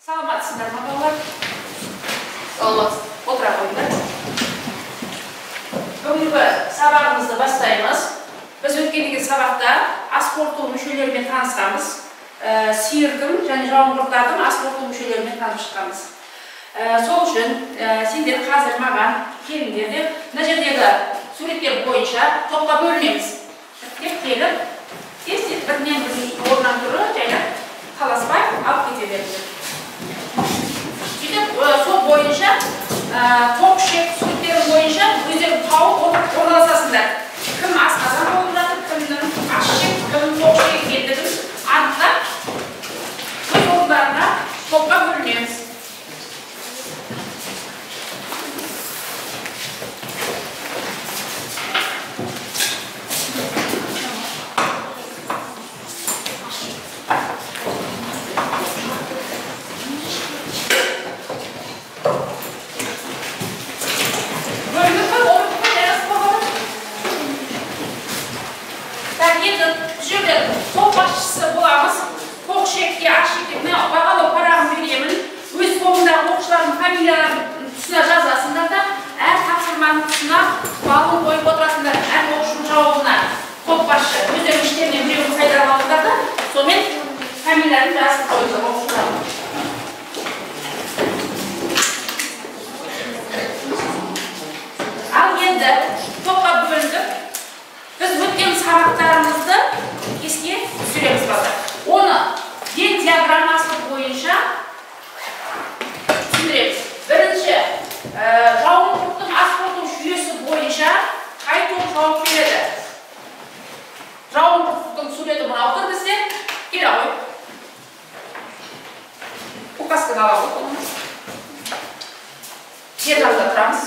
Саламатсыздар ма балалар? Саламатсыз. Отыра қойыңдар. Бүгінгі сабағымызды бастаймыз. Біз өткенгі сабақта ас қорыту мүшелерімен танысқанбыз. Сиырдың және жауынқұрттардың ас қорыту мүшелерімен танысып шыққанбыз. Сол үшін сендер қазір маған келіңдер деп, мына жердегі суреттер бойынша топқа бөлінеміз. Деп келіп, тез-тез бірінен бірін орнынан тұрып, және таласпай алып кете беріңдер. Сөйтіп, сол бойынша топ ішек суреттері бойынша өздерін тауып орналасасыңдар. Кім асқазан болып жатыр, кімнің аш ішек, кімнің топ ішек екендігін анықтап, өз орындарына топқа бөлінеміз. Топ басшысы боламыз. Тоқ шекке, аш шекке, бағалы парағын беремін. Өз тобындағы оқушылардың фамилияларын тұсына жазасыңдар да, әр тапсырманың тұсына балын қойып отырасыңдар. Әр оқушының жауабына топ басшы өздерінің іштерінен біреуін сайдырып алыңдар да, сонымен фамилияларын жазып қойыңдар оқушылардың. Ал енді топқа бөліндік. Біз өткен сабақтарымызды еске түсіреміз балдар. Оны ген диаграммасы бойынша түсіндіреміз. Бірінші, жауынқұрттың ас қорыту жүйесі бойынша қай топ жауап береді? Жауынқұрттың суреті мынау тұр бізде. Келе ғой. Указканы ала ғой. Жер жағында тұрамыз.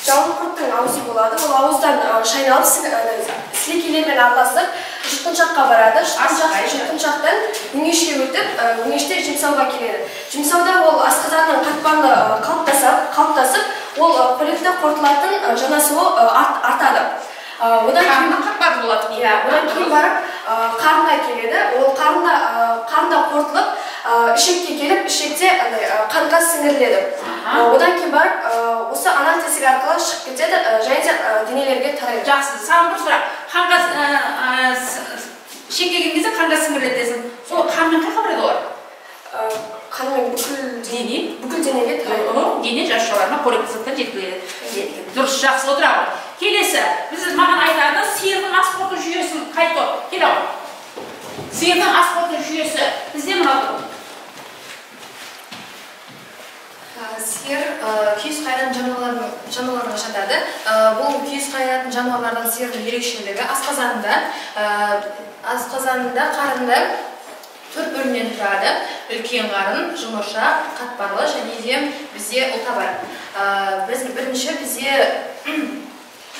Жауынқұрттың аузы болады. Ол ауыздан шайналып сілекейлермен араласып жұтқыншаққа барады. Жұтқыншақтан өңешке өтіп, өңеште жұмсауға келеді. Жұмсауда ол асқазанның қатпарлы қалыптасып, ол қоректі қорытылатын жанасуы артады. Одан қатпарлы болады. Одан кейін барып қарынға келеді. Ол қарында қорытылып, ішекке келіп, ішекте қанға сіңіріледі. Одан кейін барып, осы аналық тесік арқылы шығып кетеді, және де денелерге тарайды. Жақсы, саған бір сұрақ. Қанға ішекке келген кезде қанға сіңіріледі десің. Сол қанмен қайқа барады олар? Қанмен бүкіл денеге тарайды. Дене жасушаларына қоректі заттар жеткізіледі. Дұрыс, жақсы, отыра ғой. Келесі, біз маған айтады, сиырдың ас қорыту жүйесін қай топ? Келе ғой. Сиырдың ас қорыту жүйесі бізде мынау топ. Сиыр күйіс қайратын жануарларға жатады. Бұл күйіс қайратын жануарлардан сиырдың ерекшелігі асқазанында қарында 4 бөлімнен тұрады. Үлкен қарын, жұмыршақ, қатпарлы және де бізде ұлта бар. Бірінші бізде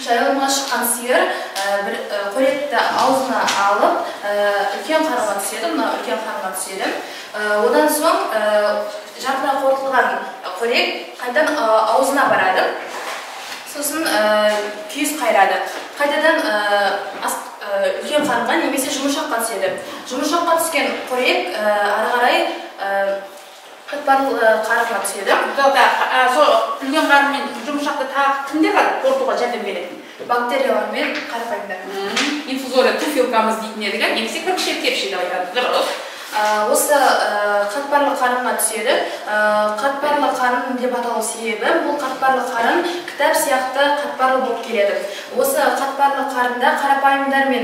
жайылымға шыққан сиыр қоректі аузына алып, үлкен қарынға түседі. Одан соң жартылай қорытылған қорек қайдан аузына барады. Сосын күйіс қайрады. Қайтадан үлкен қарынға немесе жұмыршаққа түседі. Жұмыршаққа түскен қорек ары қарай қатпарлы қарынға түседі. Сол үлкен қарын мен жұмыршақты тағы кімдер бар қорытуға жәрдем беретін? Бактериялар мен қарапайымдар. Инфузория туфелкамыз дейтін едік, немесе кірпішек тепшейді айтады. Дұрыс. Осы қатпарлы қарынға түседі. Қатпарлы қарын деп аталу себебі, бұл қатпарлы қарын кітап сияқты қатпарлы болып келеді. Осы қатпарлы қарында қарапайымдар мен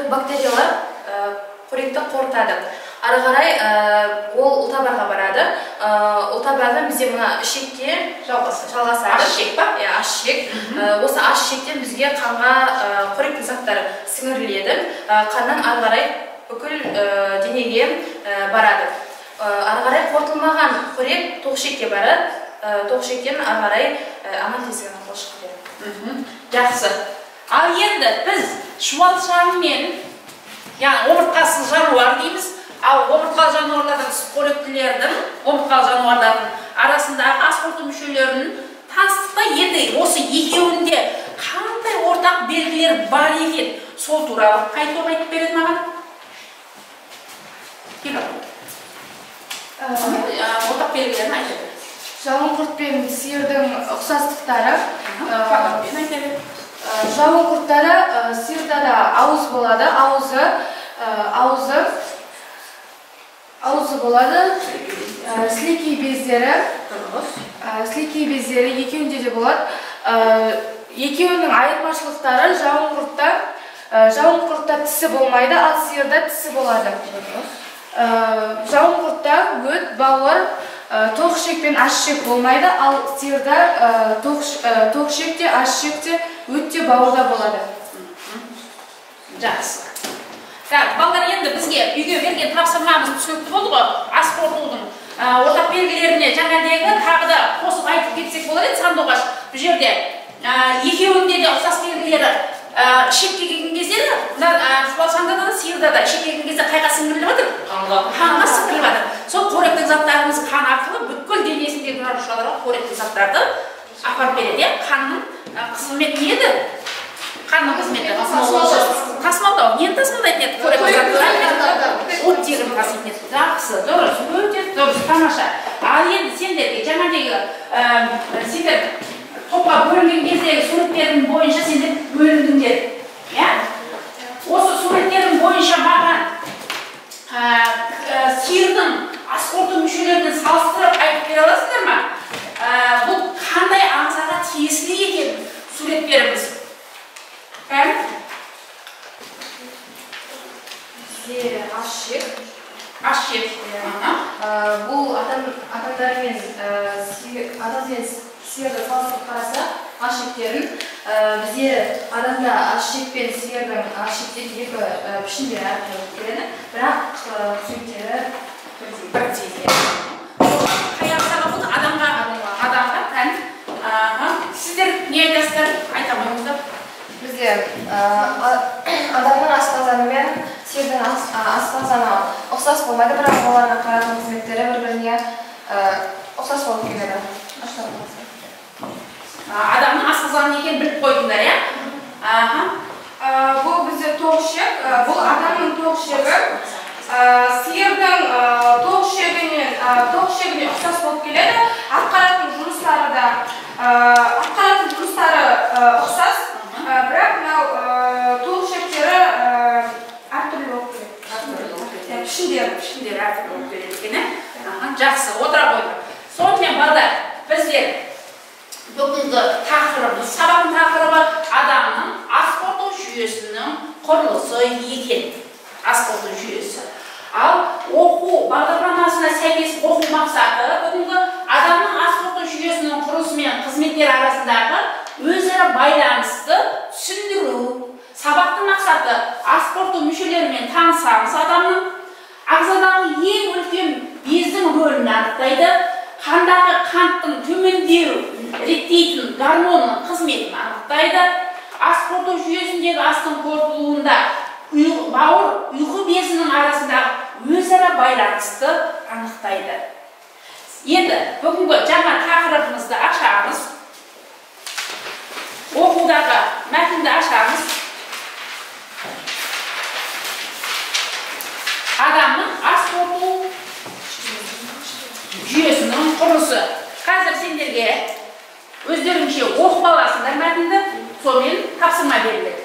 бактериялар қоректі қорытады. Ары қарай ол ұлтабарға барады. Ұлтабардан бізде мына ішекке жалғасады. Аш ішек па? Аш ішек. Осы аш ішектен бізге қанға қоректі заттар сіңіріледі. Қаннан ары қарай бүкіл денеге барады. Ары қарай қорытылмаған қорек тоқшекке барады. Тоқшектен ары қарай аналық тесік арқылы шығып кетеді. Жақсы. Ал енді біз шұбалшағымен, яғни омыртқасыз жануар дейміз. Ал омыртқалы жануарлардың сүтқоректілердің, омыртқалы жануарлардың арасындағы ас қорыту мүшелерінің таныстықта енді осы екеуінде қандай ортақ белгілер бар екен, сол туралы қай топ айтып береді маған? Ортақ белгілерін айтады. Жауын құрт пен сиырдың ұқсастықтары. Жауын құрттары сиырда да ауыз болады. Ауызы болады. Сілекей бездері екеуінде де болады. Екеуінің айырмашылықтары жауын құртта тісі болмайды, ал сиырда тісі болады. Жауын құртта өт, бауыр, тоқ ішек пен аш ішек болмайды, ал сиырда тоқ ішек те, аш ішек те, өт те, бауыр да болады. Жақсы. Так, балдар енді бізге үйге берген тапсырмамыз түсінікті болды ғой. Ас қорытудың ортақ белгілеріне жаңадегі тағы да қосып айтып кетсек болады еді сандуғаш. Бұл жерде екеуінде де ұқсас белгілері ішекке келген кезде шаңдада да сиырда да ішекке келген кезде қайға сіңіріліп жатыр? Қанға сіңіріліп жатыр. Сол қоректік заттарымыз қан арқылы бүткіл денесіндегі жарушаларға қоректік заттарды апарып береді. Қанның қызметі не еді? Қанның қызметі тасымалдау. Нені тасымалдайды еді? Қоректік заттарды оттегін тасымалдайды. Жақсы, дұрыс, өте дұрыс, тамаша. Ал енді сендерге жаңағыдегі сендер топқа бөлінген кездегі суреттердің бойынша сендер бөліндіңдер. Осы суреттердің бойынша маған сиырдың ас қорыту мүшелерін салыстырып айтып бере аласыздар ма? Бұл қандай ағзаға тиесілі екен суреттеріміз? Бізде аш ішек. Бұл адамдармен сиырды салыстырып қараса, аш ішектерін бізде адамда аш ішек пен сиырдың аш ішектегі екі пішіндері әртүрлі келеді, бірақ түсініктері бірдей. Қай ағзаға бұл? Адамға тән. Сіздер не айтасыздар? Айта қойыңыздар. Бізде адамның асқазаны мен сиырдың асқазаны ұқсас болмайды, бірақ оларға қараған қызметтері бір-біріне ұқсас болып келеді. Адамның асқазаны екенін біліп қойдыңдар, иә? Бұл бізде тоқ ішек, бұл адамның тоқ ішегі. Сиырдың тоқ ішегіне ұқсас болып келеді. Атқаратын жұмыстары ұқсас, бірақ мынау тоқ ішектері әртүрлі болып келеді. Пішіндері әртүрлі болып келеді екен. Жақсы, отыра қойды. Сонымен балдар, біздер бүгінгі тақырыбымыз, сабақтың тақырыбы адамның ас қорыту жүйесінің құрылысы екен. Ас қорыту жүйесі. Ал оқу бағдарламасына сәйкес оқу мақсаты бүгінгі адамның ас қорыту жүйесінің құрылысы мен қызметтер арасындағы өзара байланысты түсіндіру. Сабақтың мақсаты ас қорыту мүшелерімен танысамыз, адамның ағзадағы ең үлкен бездің рөлін анықтайды. Қандағы қанттың төмендеу реттейтін гормонның қызметін анықтайды. Ас қорыту жүйесіндегі астың қорытылуында бауыр, ұйқы безінің арасындағы өзара байланысты анықтайды. Енді бүгінгі жаңа тақырыбымызды ашамыз. Оқудағы мәтінді ашамыз. Адамның ас қорыту жүйесінің құрылысы. Қазір сендерге өздеріңше оқып аласыңдар мәтінді, сонымен тапсырма беріледі.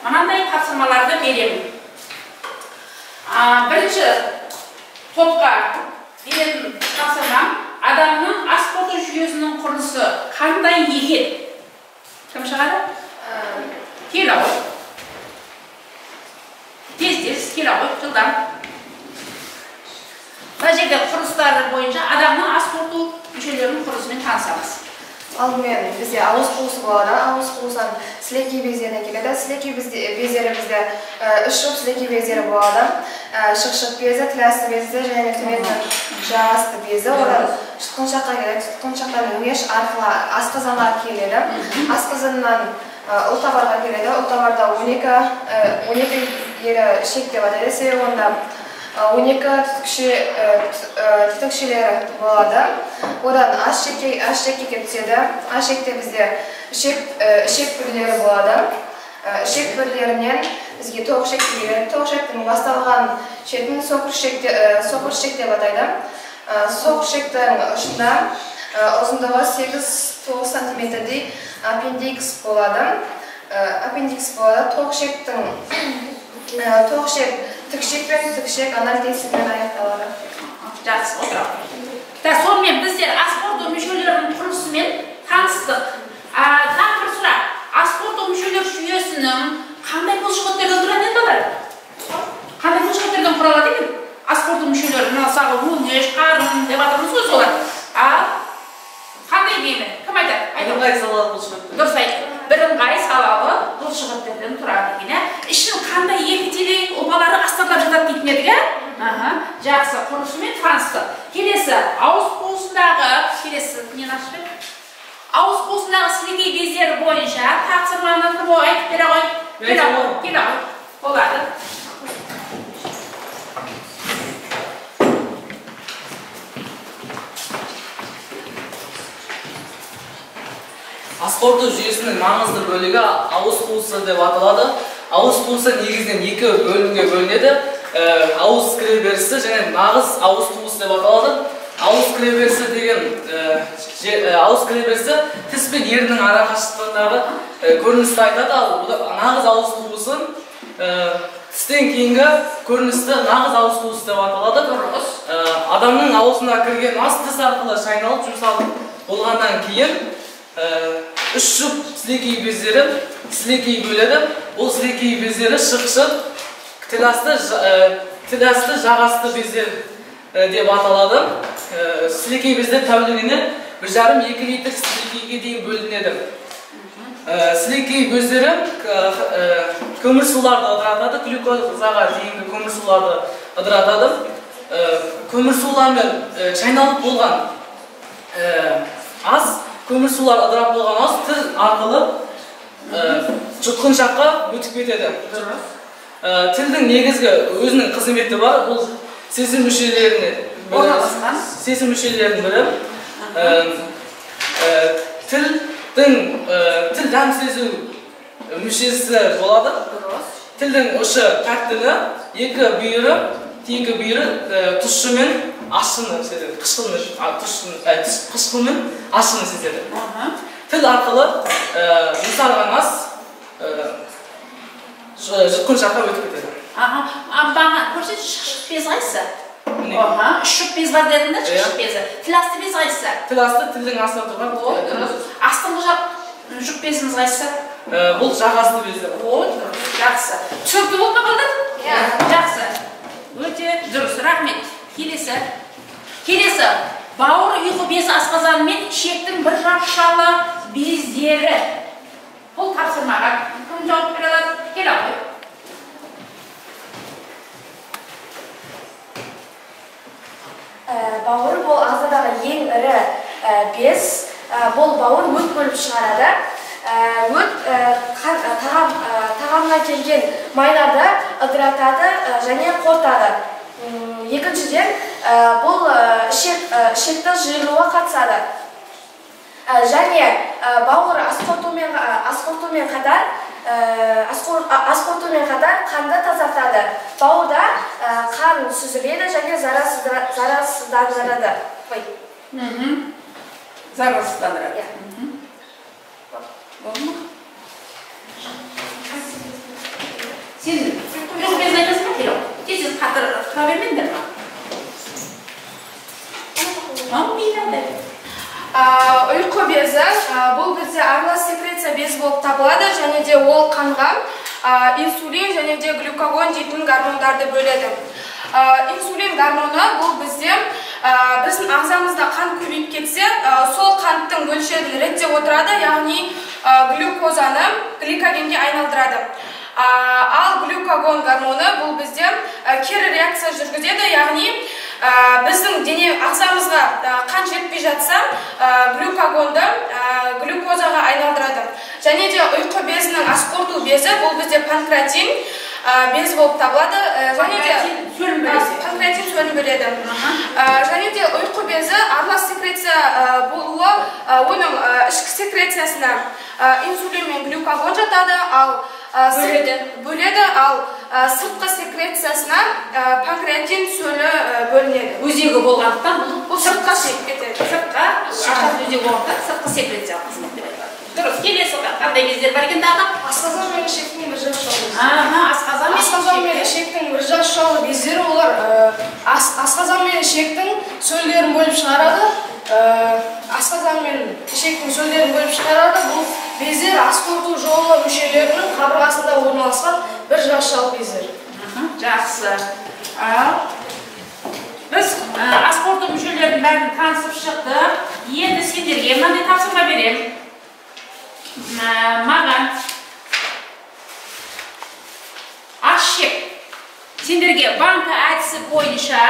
мынандай тапсырмаларды беремін. Бірінші топқа беретін тапсырмам адамның ас қорыту жүйесінің құрылысы қандай екен? Кім шығады? Kela koy. Tez kela koy. Жылдам. Мына жерде құрылыстар бойынша адамның ас қорыту мүшелерінің құрылысымен танысамыз. Алдымен бізде ауыз қуысы болады. Ауыз қуысынан сілекей бездеріне келеді. Сілекей бездері бізде 3 жұп сілекей бездері болады. Шықшыт безі, тіласты безі және төменгі жағасты безі. Одан жұтқыншаққа келеді. Жұтқыншақтан өңеш арқылы асқазанға келеді. Асқазаннан ұлтабарға келеді. Ұлтабарда 12 ері ішек деп атайды. Себебі онда 12 түтікшелері болады. Одан аш шекке келіп түседі. Аш шекте бізде ішек бүрлері болады. Ішек бүрлерінен бізге тоқ шек келеді. Тоқ шектің басталған шетін соқыр шек деп атайды. Соқыр шектің ұшында ұзындығы 8-9 сантиметрдей аппендикс болады. Тоқ шек тікшек анал тесігімен аяқталады. Жақсы, отыра. Сонымен біздер ас қорыту мүшелерінің құрылысымен таныстық. Тағы бір сұрақ. Ас қорыту мүшелер жүйесінің қандай бұлшықеттерден тұрады енді олар? Қандай бұлшықеттерден құралады екен? Ас қорыту мүшелері, мысалы өңеш, қарын деп атамыз ғой солар. Қандай деймін? Кім айтады? Бірыңғай салалы бұлшықеттер. Дұрыс айтты. Бірыңғай салалы бұлшықеттерден тұрады екен. Ішін қандай епителек ұлпалары астарлап жатады дейтін едік, жақсы, құрылысымен таныстық. Келесі, ауыз қуысындағы сілекей бездері бойынша тапсырманы кім айтып бере ғой? Келе ғой. Болады. Ас қорыту жүйесінің маңызды бөлігі ауыз қуысы деп аталады. Ауыз қуысы негізінен 2 бөлімге бөлінеді. Ауыз кіреберісі және нағыз ауыз қуысы деп аталады. Ауыз кіреберісі тіс пен еріннің арақашықтығындағы көріністі айтады. Ал нағыз ауыз қуысын тістен кейінгі көріністі нағыз ауыз қуысы деп аталады. Адамның аузына кірген ас тіс арқылы шайналып жұмсалып болғаннан кейін 3 жұп сілекей бездері сілекей бөледі. Бұл сілекей бездері шықшыт, тіласты жағасты бездер деп аталады. Сілекей бездер тәулігіне 1,5-2 литр сілекейге дейін бөлінеді. Сілекей бездері көмір суларды ыдыратады, глюкозаға дейінгі көмір суларды ыдыратады. Көмір сулармен шайналып болған ас көмір сулар ыдырап болған ас тіл арқылы жұтқыншаққа өтіп кетеді. Тілдің негізгі өзінің қызметі бар. Бұл сезім мүшелерінің бірі. Тіл дәм сезу мүшесі болады. Тілдің ұшы тәттіні, екі бүйірі, кейінгі бүйірі тұщымен ашыны сезеді. Қышқылмен ашыны сезеді. Тіл арқылы жұмсалған ас жұтқыншаққа өтіп кетеді. Бана көрсетші шықшық без қайсы? Шық без бар дедіңді, шықшық безі. Тіласты без қайсы? Тіласты тілдің астына тұрған. Астыңғы жұқ безіміз қайсы? Бұл жағасты безі. Жақсы. Түсінікті болды ма қылды? Жақсы. Өте дұрыс, рахмет. Келесі. Бауыр ұйқы безі асқазаны мен ішектің бір жақшалы бездері. Бұл тапсырмаға кім жауап бере алады? Келе ғой. Бауыр бұл ағзадағы ең ірі без. Бұл бауыр өт бөліп шығарады. Өт тағамға келген майларды ыдыратады және қорытады. Екіншіден, бұл ішекті жиырылуға қатысады. Және бауыр асқортумен қатар қанды тазартады. Бауырда қан сүзіледі және зарарсыздандырады. Зарарсыздандырады. Болды ма? Сен жүз безін айтасың ба, Келеу? Тез қатыр тұра бермеңдер ма? Мейді. Ұйқы безі бұл бізде арнас секреция безі болып табылады, және де ол қанға инсулин және де глюкагон дейтін гормондарды бөледі. Инсулин гормоны бұл бізде біздің ағзамызда қан көбейіп кетсе, сол қанттың мөлшерін реттеп отырады, яғни глюкозаны гликогенге айналдырады. Ал глюкагон гормоны бұл бізде кері реакция жүргізеді, яғни біздің дене ағзамызға қан жетпей жатса, глюкагонды глюкозаға айналдырады. Және де ұйқы безінің асқорыту безі бұл бізде панкреатин безі болып табылады. Панкреатин сөлін бөледі. Және де ұйқы безі арнас секреция болуы, оның ішкі секрециясына инсулин мен глюкагон жатады, бөледі, ал сыртқы секрециясына панкреатин сөлі бөлінеді. Өзегі болғандықтан бұл сыртқа шығып кетеді. Сыртқа өзегі болғандықтан сыртқы секреция қызмет деп айтады. Дұрыс, келесі қандай кездер бар екен дағы? Асқазан мен ішектің бір жасауы. Асқазан мен ішектің бір жасауы бездері, олар асқазан мен ішектің сөлдерін бөліп шығарады. Асқазан мен ішектің сөлдерін бөліп шығарады. Бұл бездер асқорыту жолы мүшелерінің қабырғасында орналасқан бір жасау бездер. Жақсы. Біз асқорыту мүшелерінің бәрін танысып шықтық. Енді сендерге мынандай тапсырма беремін. Маған ашшек сендерге банка әдісі бойынша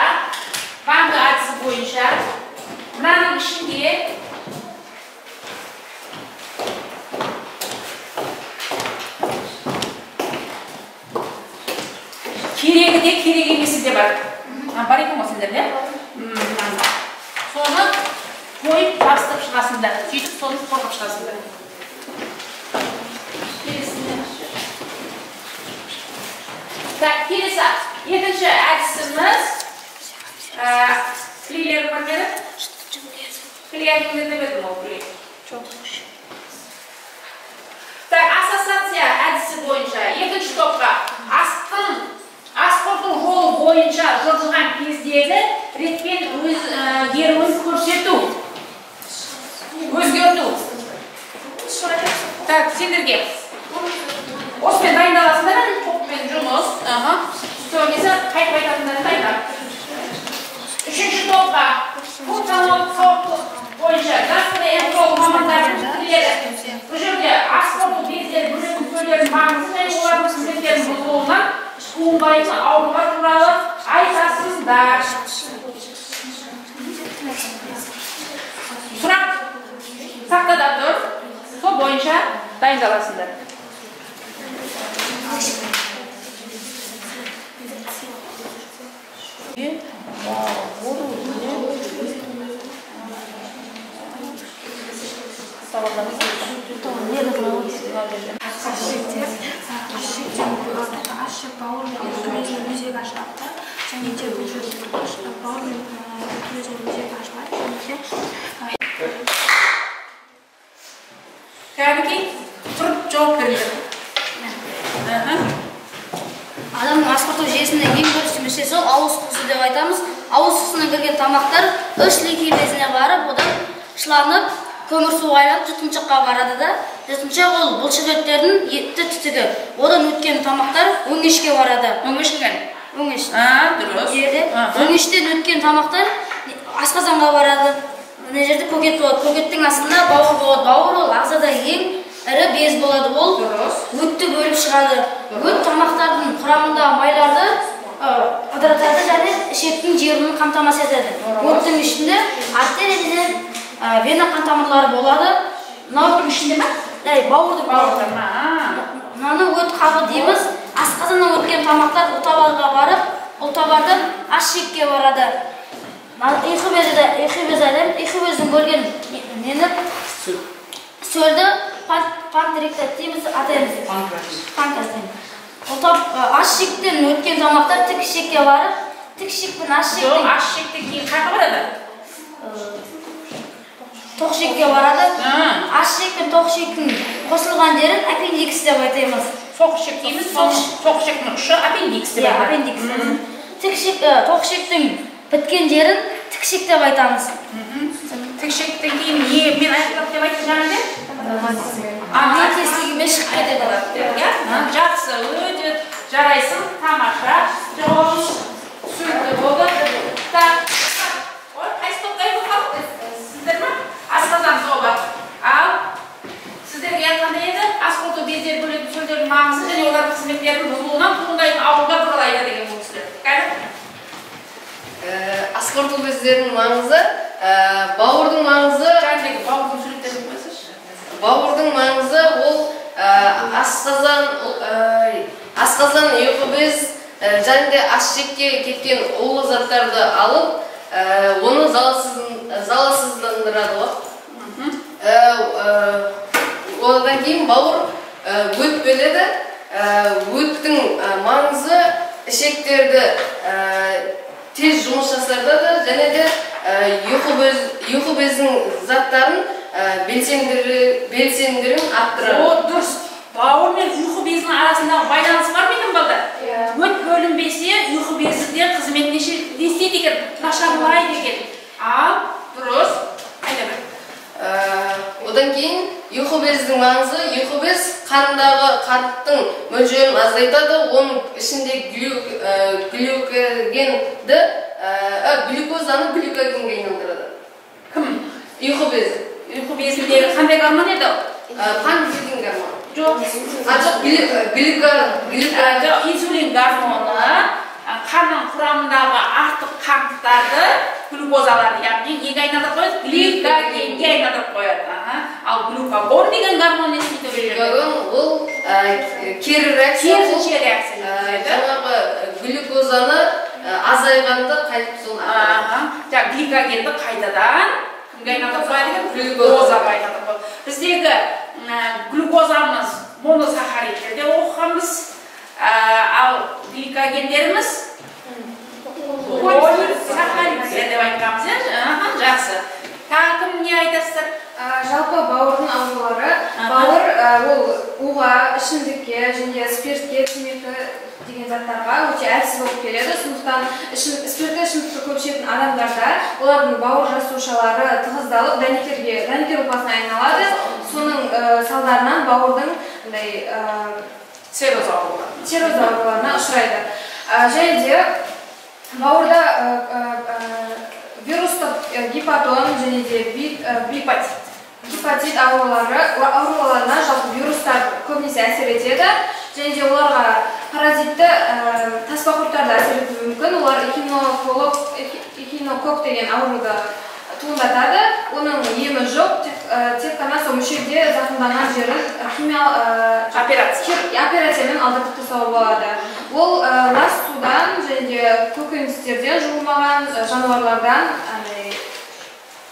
мынаның ішінде керегі де керек емесі де бар. Бар екен ғой сендерде? Соны қойып тастып шығасыңдар. Сөйтіп соны қорғап шығасыңдар. Так, келесі екінші әдісіміз клейлер бар еді? Клейлерді деп едім ол клей. Так, ассоциация әдісі бойынша екінші топқа асқорыту жолы бойынша жылжыған кездегі ретпен еруін көрсету, өзгерту. Так, сендерге осымен дайындаласыңдар, топпен жұмыс. Сөйлесі қайтатындарын дайындап. Үшінші топқа функционалдық сауаттылық бойынша гастроэнтеролог мамандардың пікірлері. Бұл жерде асқорыту бездері бөлетін сөйлердің маңызы және олардың қызметтерінің бұзылуынан туындайтын аурулар туралы айтасыңдар. Сұрақ тақтада тұр, сол бойынша дайындаласыңдар. Ашшек бауыр мен өзегі ашылады, және де бұл жерде бауыр мен өзегі ашылады. Кәдімгі тұрып жауап берілді. Адамның асқорыту жүйесінде ең бірінші мүшесі ол ауыз қуысы деп айтамыз. Ауыз қуысына кірген тамақтар шлейки безіне барып, одан шыланып, көмір суға айналып жұтқыншаққа барады да. Жұтқыншақ ол бұлшық еттердің етті түтігі. Одан өткен тамақтар өңешке барады. Өңешкен? Өңеш. Дұрыс. Өңештен өткен тамақтар асқазанға барады. Мына жерде көкет болады. Көкеттің астында бауыр болады. Бауыр ол ағзада ең ірі без болады. Ол өтті бөліп шығады. Өт тамақтардың құрамындағы майларды ыдыратады және ішектің жерінің қамтамасыз етеді. Өттің ішінде артерия, вена қан тамырлары болады. Мынауың ішінде ме? Бауырдың мынаны өт қабы дейміз. Асқазаннан өткен тамақтар ұлтабарға барып, ұлтабардан ашшекке барады. Ұйқы бездің бөлген сөлді панкреатит дейміз, атаймыз. Ашшектен өткен тамақтар тік ішекке барып, тік ішектен ашшектен... Ашшектен кейін қайға барады? Тоқшекке барады. Ашшек пен тоқшектің қосылған жерін аппендикс деп айтаймыз. Тоқшек дейміз, тоқшектің ұшы аппендикс деп айтамыз. Тоқшектің біткен жерін тікшек деп айтамыз. Тікшектен кейін мен аяқтап деп айтып жаңағыда? Кесілігімен шығып кетеді. Жақсы, өте жарайсың, тамаша. Жоғыз, сөйті болды. Қайсы тоқтай бұқалық? Сіздер ма? Асқазан тобы. Ал, сіздерге айтқандай еді, ас қорыту бездері бөлетін сөздердің маңызы және олардың қызметтерінің бұзылуынан туындайтын ауруға туралайды деген бұл кісілер. Қайда? Ас қорыту бездерінің маңызы, бауырдың маңызы, жаңағы бауырдың суреттерін қойсайшы. бауырдың маңызы ол асқазан, ұйқы без және де ас жекке кеткен улы заттарды алып, оны залалсыздандырады. Одан кейін бауыр өт бөледі. Өттің маңызы ішектерді тез жұмыс жасартады және де ұйқы бездің заттарын белсенділігін арттырады. О, дұрыс. Бауыр мен ұйқы безінің арасындағы байланыс бар ма екен балдар? Өт бөлінбесе, ұйқы безі де қызметіне істейді екен, нашарлайды екен. Ал, дұрыс. Айда бір. Одан кейін ұйқы бездің маңызы, ұйқы без қандағы қанттың мөлшерін азайтады, оның ішінде глюкозаны глюкогенге айналдырады. Кім? Ұйқы безі. Ұйқы безіндегі қандай гормон еді? Қан берген гормон. Жоқ. Инсулин гормоны қанның құрамындағы артық қанттарды глюкозаларды, яғни неге айналдырып қояды? Гликогенге айналдырып қояды. Ал глюкагон деген гормон не істейді өлелерде? Глюкагон ол кері реакция. Керісінше реакция. Жаңағы глюкозаны азайғанды қайтып соны. Гликогенді қайтадан кімге айналдырып қояды екен? Глюкозаға айналдырып қояды. Біздегі глюкозамыз моносахаридтерде оқығанбыз, ал гликогендеріміз полисахаридтер деп айтқанбыз. Жақсы. Тағы кім не айтасыздар? Жалпы бауырдың аурулары, бауыр ол уға, ішімдікке және спиртке, темекі деген заттарға өте әлсіз болып келеді. Сондықтан спиртті ішімдікті көп ішетін адамдарда олардың бауыр жасушалары тығыздалып, дәнекер ұлпасына айналады. Соның салдарынан бауырдың цирроз ауруларына ұшырайды. Және де бауырда вирустық гепатон және де гепатит ауруларына жалпы вирустар көбінесе әсер етеді. Және де оларға паразитті таспа құрттарды әсер етуі мүмкін. Олар эхинокок деген ауруды туындатады. Оның емі жоқ, тек қана сол мүшеде зақымданған жерін операциямен алдыртып тастауға болады. Ол лас судан және де көкөністерден жуылмаған жануарлардан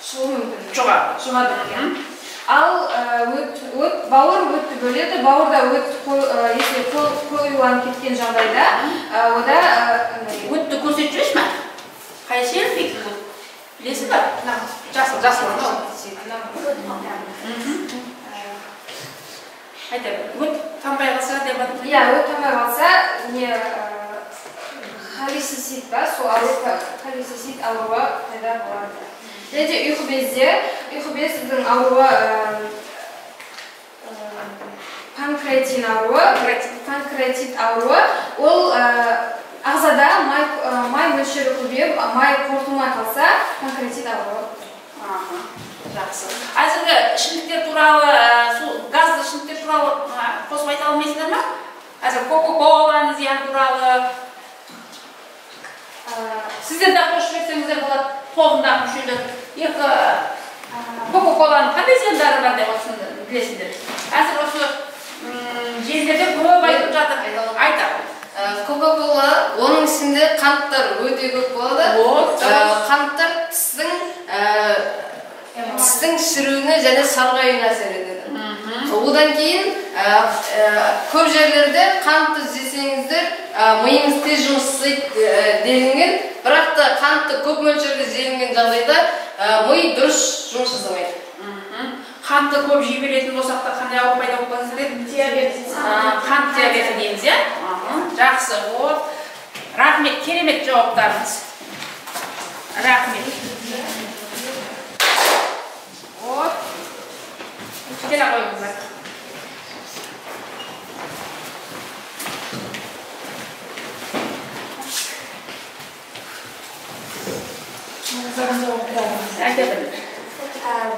шығуы мүмкін. Жұғады. Ал бауыр өтті бөледі. Бауырда если қоюланып кеткен жағдайда, ода өтті көрсетіп жүрсіз ме? Қай жер бекілді? Білесіз ба? Жасыл. Айта, өт тамбай қалса деп атып? Иә, өт тамбай қалса, холецистит ба, сол холецистит ауруы пайда болады. Және де ұйқы бездің ауруы панкреатит ауруы. Ол ағзада май мөлшері көбейіп, май қорытылмай қалса, панкреатит ауруы. Жақсы. Әзіргі ішімдіктер туралы, газды ішімдіктер туралы қосып айта алмайсыздар ма? Әзір кока-коланың зияны туралы. Сіздер де қосып берсеңіздер болады, тобындағы мүшелер. Кока-коланың қандай зияндары бар деп осыны білесіңдер. Әзір осы жерлерде көп айтып жатыр. Айтады. Кока-кола, оның ішінде қанттар өте көп болады. Қанттар тістің шіруіне және сарғаюына әсер етеді. Одан кейін көп жерлерде қантты жесеңіздер, миыңыз тез жұмыс істейді делінген, бірақ та қантты көп мөлшерде жеген жағдайда ми дұрыс жұмыс жасамайды. Қантты көп жей беретін болсақ та қандай ауру пайда болып қалса диабет. Қант диабеті дейміз, иә? Жақсы. Рахмет, керемет жауаптарыңыз. Рахмет. Вот. Келе қойыңыздар.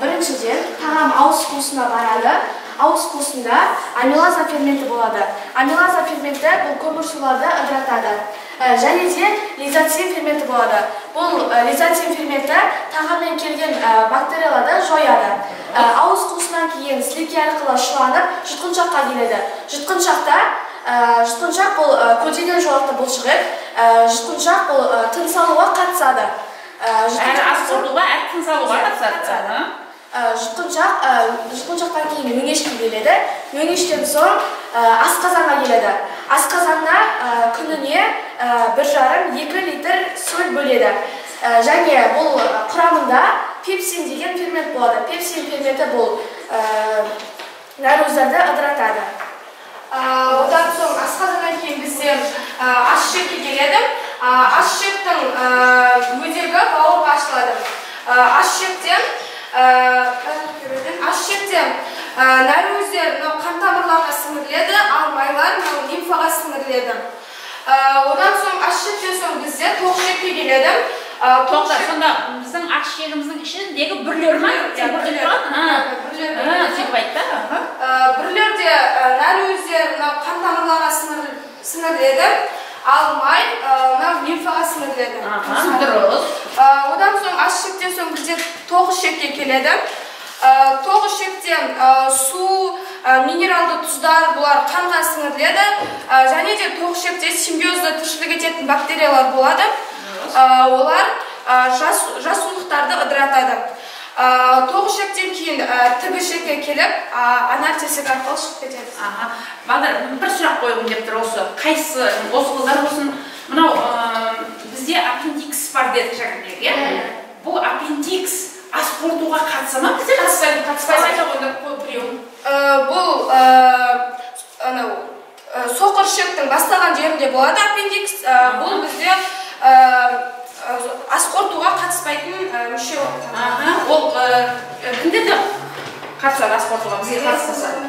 Біріншіден, тағам ауыз қуысына барады. Ауыз қуысында амилаза ферменті болады. Амилаза ферменті бұл көмірсуларды ыдыратады. Және де лизоцим ферменті болады. Бұл лизоцим ферменті тағаммен келген бактерияларды жояды. Ауыз қуысынан кейін сілекей арқылы шыланып, жұтқыншаққа келеді. Жұтқыншақ бұл көтеден жолақты бұлшық ет. Жұтқыншақ бұл тыныс алуға қатысады. Ас қорытуға, тыныс алуға қатысады. Жұтқыншақтан кейін өңешке келеді. Өңештен соң асқазанға келеді. Асқазанна күніне 1,5-2 литр сөл бөледі. Және бұл құрамында пепсин деген фермент болады. Пепсин ферменті бұл нәруыздарды ыдыратады. Одан соң асқазаннан кейін бізде аш-ішекке келеді. Аш-ішектің өзегі бауырға ашылады. Аш-ішектен нәруыздер қан тамырларға сіңіріледі, ал майлар лимфаға сіңіріледі. Одан соң аш-ішектен соң бізде тоқ-ішекке келеді. Тоқтар, сонда біздің аш-ішегіміздің ішіндегі бүрлер ма? Бүрлерде нәруыздер қан тамырларға сіңіріледі. Ал май лимфаға сіңіріледі. Дұрыс. Одан соң аш-ішектен соң бізде тоқ-ішекке келеді. Тоқ-ішектен су, минералды тұздар бұлар қанға сіңіріледі. Және де тоқ-ішекте симбиозды тіршілік ететін бактериялар болады. Олар жасуылықтарды ыдыратады. Тоқ-ішектен кейін тік-ішекке келіп, анар-тесік арқылы шығып кетеді. Бағдар, бір сұрақ қойғым деп тұр осы. Қайсы, осы қыздар болсын, мынау бізде аппендикс бар деді шәкірттерге. Бұл аппендикс ас қорытуға қатысы ма? Бізде қатыспайды қойып біреуін. Бұл соқыр ішектің басталған жерінде болады аппендикс. Бұл бізде ас қорытуға қатыспайтын мүше болады. Ол кімде де қатысады ас қорытуға, бізге қатысады?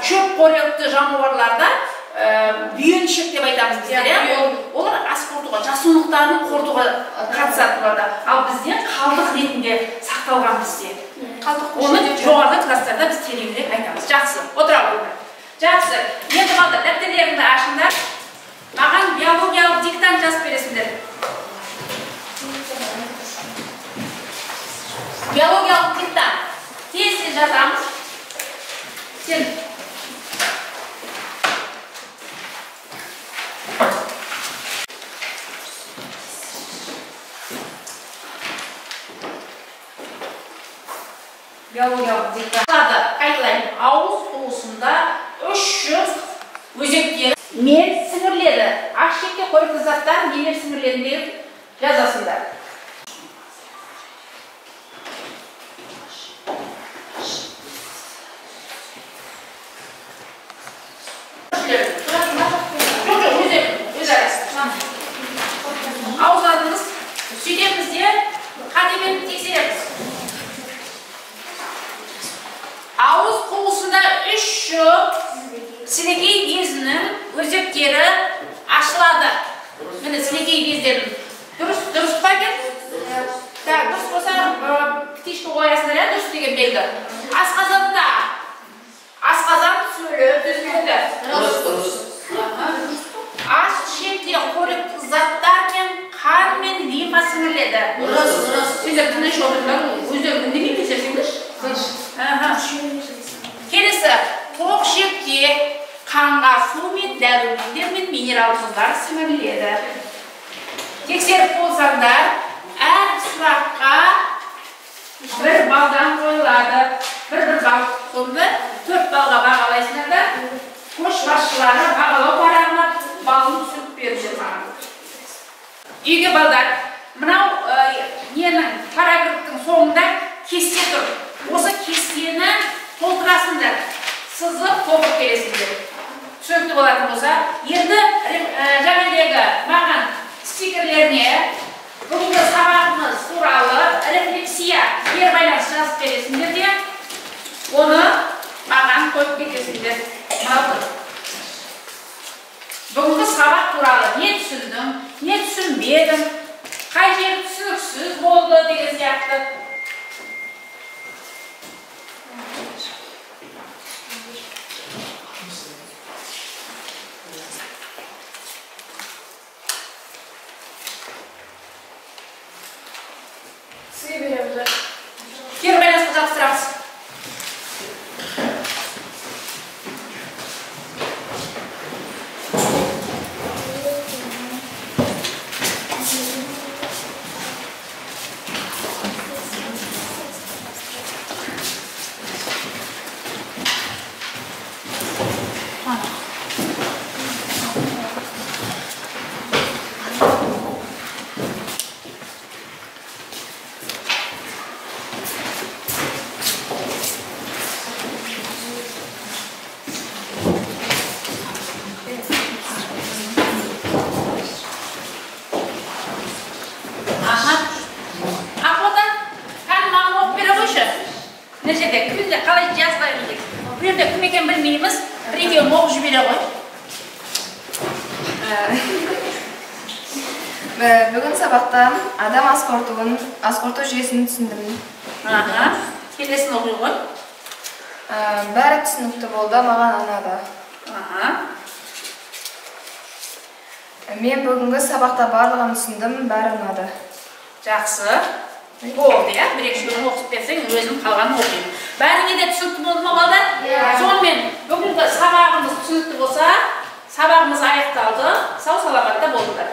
Шөп қоректі жануарларда бүйеншек деп айтамыз біздер. Олар ас қорытуға, жасуылықтарын қорытуға қатысады бұларда. Ал бізде қалдық ретінде сақталған бізде. Оны жоғарғы кластарда біз тереңірек айтамыз. Жақсы, отыра қойыңдар. Жақсы, енді балдар, дәптерлеріңді ашыңдар. Маған биологиялық диктант жазып бересіңдер. Биологиялық диктант. Тез жазамыз. Сен. Биологиялық диктант. Қайталайын, ауыз қуысында 300 өзектер мен сіңіріледі. Аш-ішекке қоректі заттар нелер сіңіріледі деп жазасыңдар. Ауызладыңыз, сөйтеміз де қатемен тексереміз. Ауыз қуысында 3 сілекей безінің өзектері ашылады. Міне сілекей бездерін. Дұрыс па екен? Дұрыс болса, птичка қоясыңдар, дұрыс деген белгі. Асқазанда. Асқазан сөлі түзіледі. Дұрыс. Аш-ішекте қоректі заттар мен қан мен лимфа сіңіріледі. Сендер тыныш отырыңдар, өздерің үндемей тексерсеңдер. Келесі, тоқ-ішекте қанға су мен дәрумендер мен минерал тұздар сіңіріледі. Тексеріп болсаңдар, әр сұраққа 1 балдан қойылады. 1 бал. Сонда 4 балға бағалайсыңдар да, көшбасшылары бағалау парағына балын түсіріп беріп маған. Үйге балдар, мынау ненің параграфтың соңында кесте тұр. Осы кестені толтырасыңдар, сызып толтырып келесіңдер. Түсінікті болатын болса, енді жаңадегі маған Спикерлеріне бүгінгі сабағымыз туралы рефлексия yer байланыс жазып бересіңдер де, оны маған қойып кетесіңдер. Бүгінгі сабақ туралы не түсіндің, не түсінбедің, қай жері түсініксіз болды деген сияқты. Yer байланысқа жабыстырамыз. Бүгін сабақта адам асқорту жүйесін түсіндім. Келесін оқи ғой. Бәрі түсінікті болды, маған ұнады. Мен бүгінгі сабақта барлығын түсіндім, бәрі ұнады. Жақсы. Болды, я? Бір-екі жүйені оқып берсең, өзім қалғанын оқимын. Бәріңе де түсінікті болды ма, балдар? Сонымен бүгінгі сабағымыз түсінікті болса, сабағымыз аяқталды. Сау саламатта болыңдар.